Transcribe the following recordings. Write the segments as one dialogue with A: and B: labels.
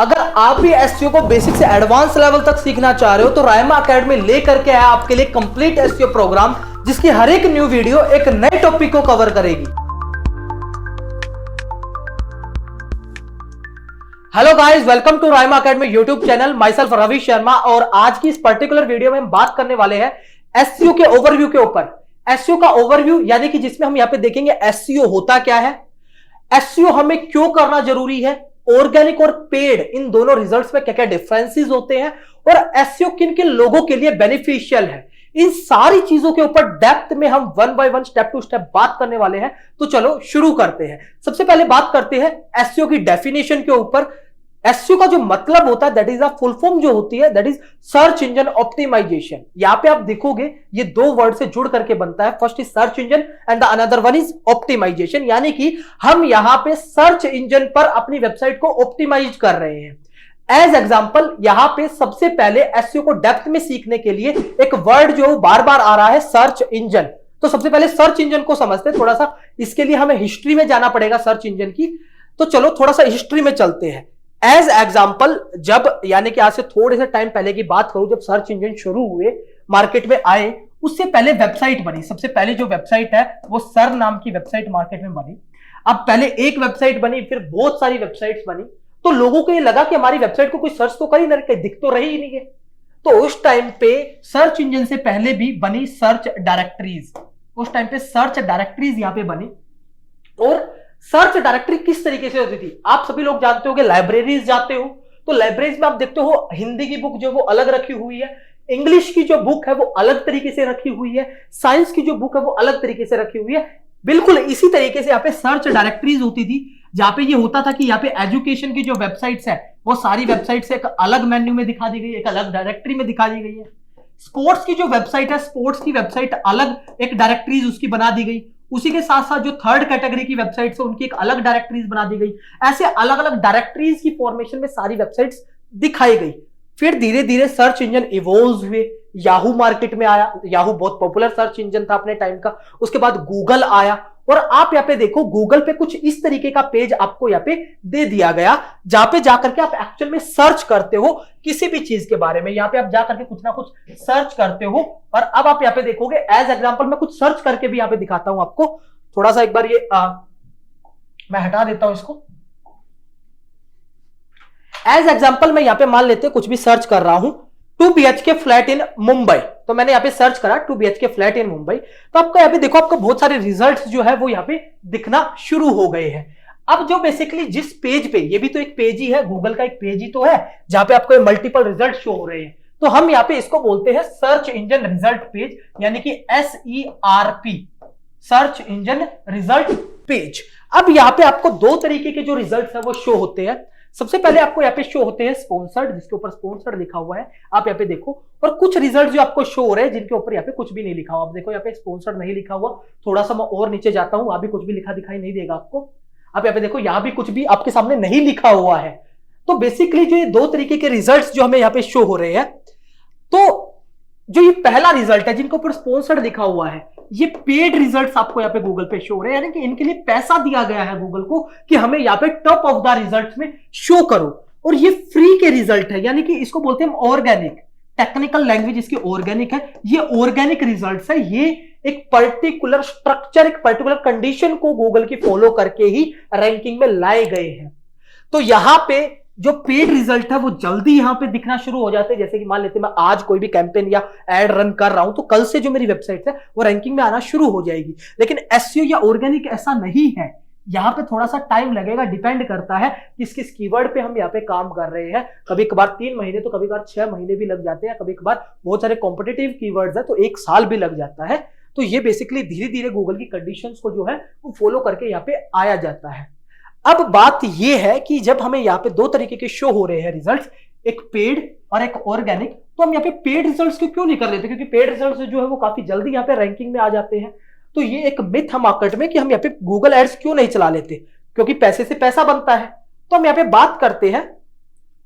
A: अगर आप भी एसईओ को बेसिक से एडवांस लेवल तक सीखना चाह रहे हो तो राइमा एकेडमी लेकर के आया आपके लिए कंप्लीट एसईओ प्रोग्राम, जिसकी हर एक न्यू वीडियो एक नए टॉपिक को कवर करेगी। Hello guys, welcome to Raima academy YouTube channel. Myself Ravi Sharma. और आज की इस पर्टिकुलर वीडियो में हम बात करने वाले हैं एसईओ के ओवरव्यू के ऊपर। एसईओ का ओवरव्यू यानी कि जिसमें हम यहां पे देखेंगे एसईओ होता क्या है, एसईओ हमें क्यों करना जरूरी है, ऑर्गेनिक और पेड इन दोनों रिजल्ट्स में क्या क्या डिफरेंसेस होते हैं, और एसईओ किन किन लोगों के लिए बेनिफिशियल है। इन सारी चीजों के ऊपर डेप्थ में हम one by one step to step बात करने वाले हैं। तो चलो शुरू करते हैं। सबसे पहले बात करते हैं एसईओ की डेफिनेशन के ऊपर। एसईओ का जो मतलब होता है that is a full form जो होती है that is search engine optimisation. यहां पे आप देखोगे ये दो वर्ड से जुड़ करके बनता है। First is search engine and the another one is optimisation, यानी कि हम यहां पे सर्च इंजन पर अपनी वेबसाइट को ऑप्टिमाइज कर रहे हैं। एज एग्जांपल यहां पे सबसे पहले एसईओ को डेप्थ में सीखने के लिए एक वर्ड जो बार बार आ रहा है, सर्च इंजन। तो सबसे पहले सर्च इंजन को समझते हैं थोड़ा सा। इसके लिए हमें हिस्ट्री में जाना पड़ेगा सर्च इंजन की। तो चलो थोड़ा सा हिस्ट्री में चलते हैं। एज एग्जाम्पल जब यानी कि आज से थोड़े से टाइम पहले की बात करूं, जब सर्च इंजन शुरू हुए, मार्केट में आए, उससे पहले वेबसाइट बनी। सबसे पहले जो वेबसाइट है वो सर नाम की वेबसाइट मार्केट में बनी। अब पहले एक वेबसाइट बनी, फिर बहुत सारी वेबसाइट्स बनी। तो लोगों को ये लगा कि हमारी वेबसाइट को कोई सर्च तो कर ही नहीं, दिख तो रही ही नहीं है। तो उस टाइम पे सर्च इंजन से पहले भी बनी सर्च डायरेक्टरीज। उस टाइम पे सर्च डायरेक्टरीज यहां पे बनी। और सर्च डायरेक्टरी किस तरीके से होती थी, आप सभी लोग जानते हो कि लाइब्रेरीज जाते हो तो लाइब्रेरीज में आप देखते हो हिंदी की बुक जो वो अलग रखी हुई है, इंग्लिश की जो बुक है वो अलग तरीके से रखी हुई है, साइंस की जो बुक है वो अलग तरीके से रखी हुई है। बिल्कुल इसी तरीके से यहाँ पे सर्च डायरेक्टरीज होती थी, जहां पे ये होता था कि यहाँ पे एजुकेशन की जो वेबसाइट्स है वो सारी वेबसाइट्स एक अलग मेन्यू में दिखा दी गई, एक अलग डायरेक्टरी में दिखा दी गई है। स्पोर्ट्स की जो वेबसाइट है, स्पोर्ट्स की वेबसाइट अलग एक डायरेक्टरीज उसकी बना दी गई। उसी के साथ साथ जो थर्ड कैटेगरी की वेबसाइट्स है उनकी एक अलग डायरेक्टरीज बना दी गई। ऐसे अलग अलग डायरेक्टरीज की फॉर्मेशन में सारी वेबसाइट्स दिखाई गई। फिर धीरे धीरे सर्च इंजन इवॉल्व हुए। याहू मार्केट में आया, याहू बहुत पॉपुलर सर्च इंजन था अपने टाइम का। उसके बाद गूगल आया, और आप यहाँ पे देखो गूगल पे कुछ इस तरीके का पेज आपको यहाँ पे दे दिया गया, जहां पे जाकर के आप एक्चुअल में सर्च करते हो किसी भी चीज के बारे में। यहाँ पे आप जाकर के कुछ ना कुछ सर्च करते हो। और अब आप यहाँ पे देखोगे एज एग्जांपल मैं कुछ सर्च करके भी यहाँ पे दिखाता हूं आपको। थोड़ा सा एक बार ये मैं हटा देता हूं इसको। एज एग्जांपल मैं यहाँ पे मान लेते कुछ भी सर्च कर रहा हूं, 2 BHK फ्लैट इन मुंबई। तो मैंने यहाँ पे सर्च करा 2 BHK फ्लैट इन मुंबई। तो आपको यहाँ पे देखो आपको बहुत सारे रिजल्ट्स जो है वो यहाँ पे दिखना शुरू हो गए हैं। अब जो बेसिकली जिस पेज पे, ये भी तो एक पेज ही है, गूगल का एक पेज ही तो है जहां पे आपको मल्टीपल रिजल्ट शो हो रहे हैं। तो हम यहाँ पे इसको बोलते हैं सर्च इंजन रिजल्ट पेज, यानी कि SERP, search engine result page. अब यहाँ पे आपको दो तरीके के जो रिजल्ट है वो शो होते हैं। सबसे पहले आपको यहाँ पे शो होते हैं स्पॉन्सर्ड, जिसके ऊपर स्पॉन्सर्ड लिखा हुआ है, आप यहाँ पे देखो। और कुछ रिजल्ट जो आपको शो हो रहे हैं जिनके ऊपर यहाँ पे कुछ भी नहीं लिखा हुआ। आप देखो यहाँ पे स्पॉन्सर्ड नहीं लिखा हुआ। थोड़ा सा मैं और नीचे जाता हूं, अभी कुछ भी लिखा दिखाई नहीं देगा आपको। आप यहाँ पे देखो यहाँ भी कुछ भी आपके सामने नहीं लिखा हुआ है। तो बेसिकली जो ये दो तरीके के रिजल्ट जो हमें यहाँ पे शो हो रहे हैं, तो जो ये पहला रिजल्ट है जिनके ऊपर स्पॉन्सर्ड लिखा हुआ है, ये पेड रिजल्ट्स आपको यहाँ पे गूगल पे शो हो रहे हैं, यानी कि इनके लिए पैसा दिया गया है गूगल को कि हमें यहाँ पे टॉप ऑफ द रिजल्ट्स में शो करो। और ये फ्री के रिजल्ट है, यानी कि इसको बोलते हैं ऑर्गेनिक, टेक्निकल लैंग्वेज इसकी ऑर्गेनिक है। ये ऑर्गेनिक रिजल्ट्स है, ये एक पर्टिकुलर स्ट्रक्चर, एक पर्टिकुलर कंडीशन को गूगल की फॉलो करके ही रैंकिंग में लाए गए हैं। तो यहां पे जो पेड रिजल्ट है वो जल्दी यहां पे दिखना शुरू हो जाते हैं। जैसे कि मान लेते हैं मैं आज कोई भी कैंपेन या एड रन कर रहा हूं, तो कल से जो मेरी वेबसाइट है वो रैंकिंग में आना शुरू हो जाएगी। लेकिन एसईओ या ऑर्गेनिक ऐसा नहीं है, यहां पे थोड़ा सा टाइम लगेगा। डिपेंड करता है किस किस कीवर्ड पे हम यहाँ पे काम कर रहे हैं। कभी कभार 3 महीने तो कभी कभार 6 महीने भी लग जाते हैं। कभी कभार बहुत सारे कॉम्पिटिटिव कीवर्ड्स है तो 1 साल भी लग जाता है। तो ये बेसिकली धीरे धीरे गूगल की कंडीशंस को जो है वो फॉलो करके यहाँ पे आया जाता है। अब बात यह है कि जब हमें यहाँ पे दो तरीके के शो हो रहे हैं रिजल्ट्स, एक पेड और एक ऑर्गेनिक, तो हम यहाँ पे पेड रिजल्ट्स क्यों नहीं कर लेते, क्योंकि पेड रिजल्ट्स जो है वो काफी जल्दी यहाँ पे रैंकिंग में आ जाते हैं। तो ये एक मिथ है मार्केट में कि हम यहाँ पे गूगल एड्स क्यों नहीं चला लेते, क्योंकि पैसे से पैसा बनता है। तो हम यहाँ पे बात करते हैं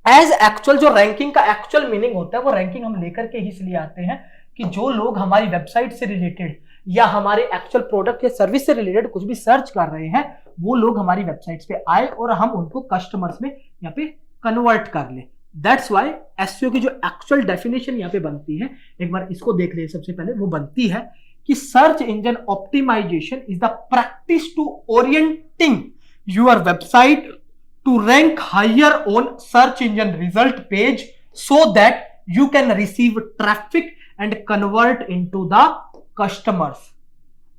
A: एज एक्चुअल, जो रैंकिंग का एक्चुअल मीनिंग होता है वो रैंकिंग हम लेकर के इसलिए आते हैं कि जो लोग हमारी वेबसाइट से रिलेटेड या हमारे एक्चुअल प्रोडक्ट या सर्विस से रिलेटेड कुछ भी सर्च कर रहे हैं, वो लोग हमारी वेबसाइट्स पे आए और हम उनको कस्टमर्स में यहाँ पे कन्वर्ट कर ले। दैट्स वाई एसईओ की जो एक्चुअल डेफिनेशन यहां पे बनती है, एक बार इसको देख ले। सबसे पहले वो बनती है कि search engine optimisation is the practice to orienting your website to rank higher on search engine result page so that you can receive traffic and convert into the customers।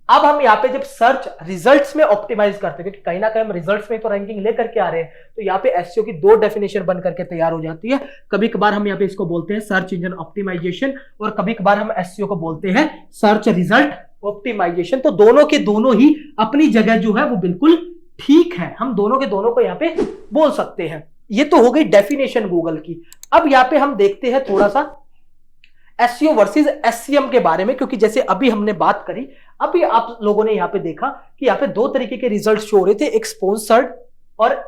A: अब हम यहाँ पे जब सर्च रिजल्ट्स में optimise करते हैं, क्योंकि कहीं ना कहीं हम रिजल्ट्स में तो रैंकिंग लेकर के आ रहे हैं, तो यहाँ पे एसईओ की दो डेफिनेशन बन करके तैयार हो जाती है। कभी कभार हम यहाँ पे इसको बोलते हैं सर्च इंजन ऑप्टिमाइजेशन, और कभी कभार हम एसईओ को बोलते हैं सर्च रिजल्ट ऑप्टिमाइजेशन। तो दोनों के दोनों ही अपनी जगह जो है वो बिल्कुल ठीक है, हम दोनों के दोनों को यहाँ पे बोल सकते हैं। ये तो हो गई डेफिनेशन गूगल की। अब यहां पे हम देखते हैं थोड़ा सा एसईओ वर्सेस एससीएम के बारे में, क्योंकि जैसे अभी हमने बात करी, अभी आप लोगों ने यहां पे देखा कि यहां पे दो तरीके के रिजल्ट शो हो रहे थे, एक स्पॉन्सर्ड और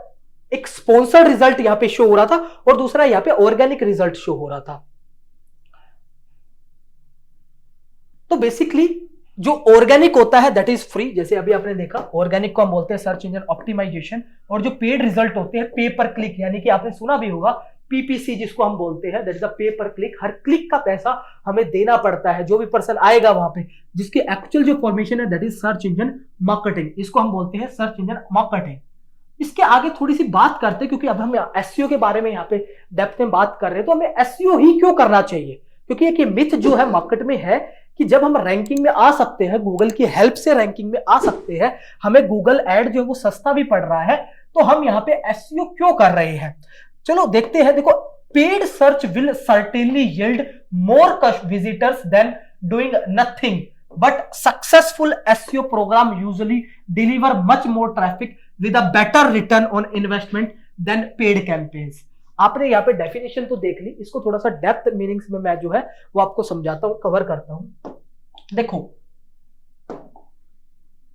A: एक स्पॉन्सर्ड रिजल्ट यहां पे शो हो रहा था, और दूसरा यहां पे ऑर्गेनिक रिजल्ट शो हो रहा था। तो बेसिकली जो ऑर्गेनिक होता है दैट इज फ्री, जैसे अभी आपने देखा ऑर्गेनिक को हम बोलते हैं सर्च इंजन ऑप्टिमाइजेशन, और जो पेड रिजल्ट होते हैं पे पर क्लिक, यानी कि आपने सुना भी होगा पीपीसी जिसको हम बोलते हैं, दैट इज अ पे पर क्लिक। हर क्लिक का पैसा हमें देना पड़ता है, जो भी पर्सन आएगा वहां पे, जिसकी एक्चुअल जो फॉर्मेशन है that is search engine marketing, इसको हम बोलते हैं सर्च इंजन मार्केटिंग। इसके आगे थोड़ी सी बात करते हैं, क्योंकि अब हम एसईओ के बारे में यहाँ पे डेप्थ में बात कर रहे हैं, तो हमें एसईओ ही क्यों करना चाहिए, क्योंकि एक मिथ जो है मार्केट में है कि जब हम रैंकिंग में आ सकते हैं, गूगल की हेल्प से रैंकिंग में आ सकते हैं, हमें गूगल एड जो है वो सस्ता भी पड़ रहा है, तो हम यहाँ पे एसईओ क्यों कर रहे हैं। चलो देखते हैं। देखो, paid search will certainly yield more visitors than doing nothing, but successful SEO programme usually deliver much more traffic with a better return on investment than paid campaigns. आपने यहाँ पे डेफिनेशन तो देख ली, इसको थोड़ा सा डेप्थ मीनिंग्स में मैं जो है वो आपको समझाता हूं, कवर करता हूं। देखो,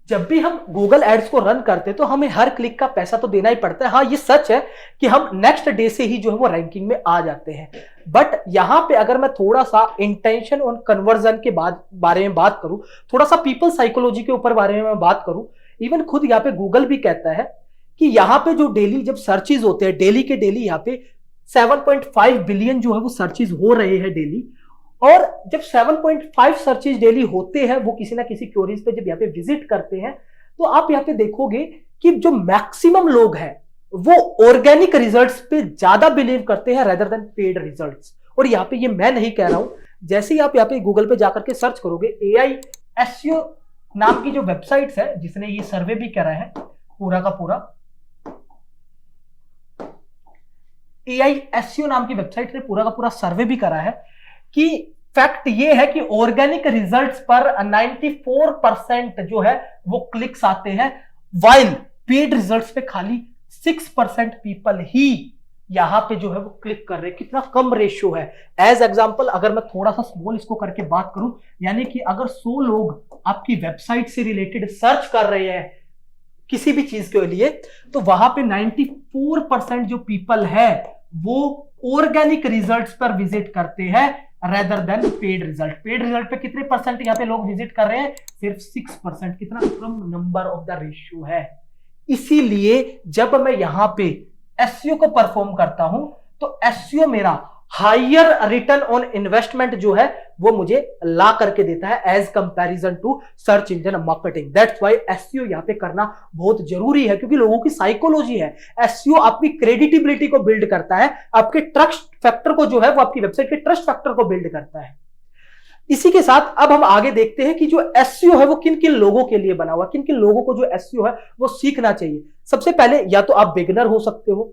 A: जब भी हम गूगल एड्स को रन करते हैं तो हमें हर क्लिक का पैसा तो देना ही पड़ता है। हाँ, ये सच है कि हम नेक्स्ट डे से ही जो है वो रैंकिंग में आ जाते हैं, बट यहां पे अगर मैं थोड़ा सा इंटेंशन और कन्वर्जन के बारे में बात करूं, थोड़ा सा पीपल साइकोलॉजी के ऊपर बारे में मैं बात करूं, इवन खुद यहाँ पे गूगल भी कहता है कि यहाँ पे जो डेली जब सर्चेज होते हैं, डेली के डेली यहाँ पे 7.5 बिलियन जो है वो सर्चेज हो रहे हैं डेली, और जब 7.5 सर्चेज डेली होते हैं, वो किसी ना किसी क्वेरीज पे जब यहाँ पे विजिट करते हैं, तो आप यहाँ पे देखोगे कि जो मैक्सिमम लोग हैं वो ऑर्गेनिक रिजल्ट्स पे ज्यादा बिलीव करते हैं रेदर देन पेड रिजल्ट्स। और यहाँ पे ये मैं नहीं कह रहा हूं, जैसे ही आप यहाँ पे गूगल पे जाकर के सर्च करोगे, एआई एसईओ नाम की जो वेबसाइट्स है, जिसने ये सर्वे भी करा है पूरा का पूरा, एआई एसईओ नाम की वेबसाइट ने पूरा का पूरा सर्वे भी करा है कि फैक्ट ये है कि ऑर्गेनिक रिजल्ट्स पर 94% जो है वो क्लिक्स आते हैं, वाइल पेड रिजल्ट्स पे खाली 6% पीपल ही यहां पे जो है वो क्लिक कर रहे हैं। कितना कम रेशियो है। एज एग्जांपल अगर मैं थोड़ा सा स्मॉल इसको करके बात करूं, यानी कि अगर 100 लोग आपकी वेबसाइट से रिलेटेड सर्च कर रहे हैं किसी भी चीज के लिए, तो वहां पे 94% जो पीपल है वो ऑर्गेनिक रिजल्ट्स पर विजिट करते हैं rather than paid result. Paid result पे कितने परसेंट यहाँ पे लोग विजिट कर रहे हैं? सिर्फ 6%। कितना कम नंबर ऑफ द रेशियो है। इसीलिए जब मैं यहां पे एसईओ को परफॉर्म करता हूं तो एसईओ मेरा हायर रिटर्न ऑन इन्वेस्टमेंट जो है वो मुझे ला करके देता है as comparison to search engine marketing. That's why SEO यहां पे करना बहुत जरूरी है, क्योंकि लोगों की साइकोलॉजी है। एसईओ आपकी क्रेडिटेबिलिटी को बिल्ड करता है, आपके ट्रस्ट फैक्टर को जो है वो आपकी वेबसाइट के ट्रस्ट फैक्टर को बिल्ड करता है। इसी के साथ अब हम आगे देखते हैं कि जो एसईओ है वो किन किन लोगों के लिए बना हुआ, किन किन लोगों को जो एसईओ है वो सीखना चाहिए। सबसे पहले या तो आप बिगिनर हो सकते हो,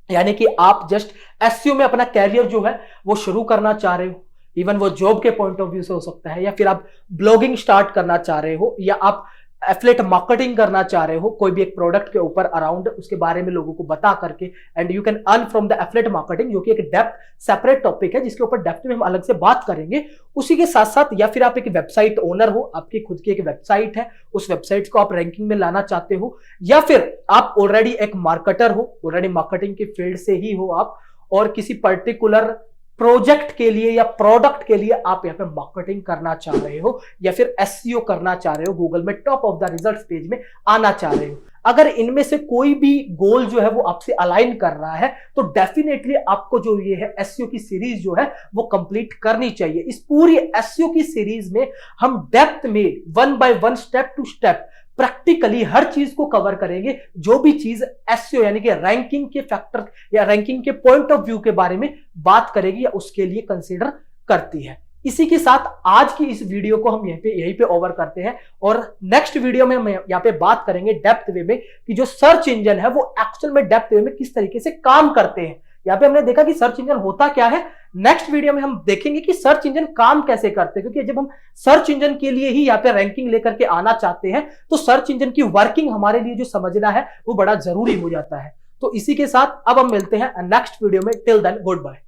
A: यानी कि आप जस्ट एसईओ में अपना कैरियर जो है वो शुरू करना चाह रहे हो, इवन वो जॉब के पॉइंट ऑफ व्यू से हो सकता है, या फिर आप ब्लॉगिंग स्टार्ट करना चाह रहे हो, या आप एफिलिएट मार्केटिंग करना चाह रहे हो, कोई भी एक प्रोडक्ट के ऊपर अराउंड उसके बारे में लोगों को बता करके, and you can earn from the affiliate marketing, जो कि एक डेप्थ सेपरेट टॉपिक है जिसके ऊपर डेप्थ में हम अलग से बात करेंगे। उसी के साथ साथ या फिर आप एक वेबसाइट ओनर हो, आपकी खुद की एक वेबसाइट है, उस वेबसाइट को आप रैंकिंग में लाना चाहते हो, या फिर आप ऑलरेडी एक मार्केटर हो, ऑलरेडी मार्केटिंग के फील्ड से ही हो आप, और किसी पर्टिकुलर प्रोजेक्ट के लिए या प्रोडक्ट के लिए आप यहाँ पे मार्केटिंग करना चाह रहे हो या फिर एसईओ करना चाह रहे हो, गूगल में top of the result page में आना चाह रहे हो, अगर इनमें से कोई भी गोल जो है वो आपसे अलाइन कर रहा है तो डेफिनेटली आपको जो ये है एसईओ की सीरीज जो है वो कंप्लीट करनी चाहिए। इस पूरी एसईओ की सीरीज में हम डेप्थ में 1 by 1 step to step practically हर चीज को कवर करेंगे, जो भी चीज एसईओ यानी कि रैंकिंग के फैक्टर या रैंकिंग के पॉइंट ऑफ व्यू के बारे में बात करेगी या उसके लिए कंसीडर करती है। इसी के साथ आज की इस वीडियो को हम यहीं पे ओवर करते हैं और नेक्स्ट वीडियो में हम यहाँ पे बात करेंगे डेप्थ वे में कि जो सर्च इंजन है वो एक्चुअल में डेप्थ वे में किस तरीके से काम करते हैं। यहाँ पे हमने देखा कि सर्च इंजन होता क्या है, नेक्स्ट वीडियो में हम देखेंगे कि सर्च इंजन काम कैसे करते हैं, क्योंकि जब हम सर्च इंजन के लिए ही यहाँ पे रैंकिंग लेकर के आना चाहते हैं तो सर्च इंजन की वर्किंग हमारे लिए जो समझना है वो बड़ा जरूरी हो जाता है। तो इसी के साथ अब हम मिलते हैं नेक्स्ट वीडियो में। Till then good bye.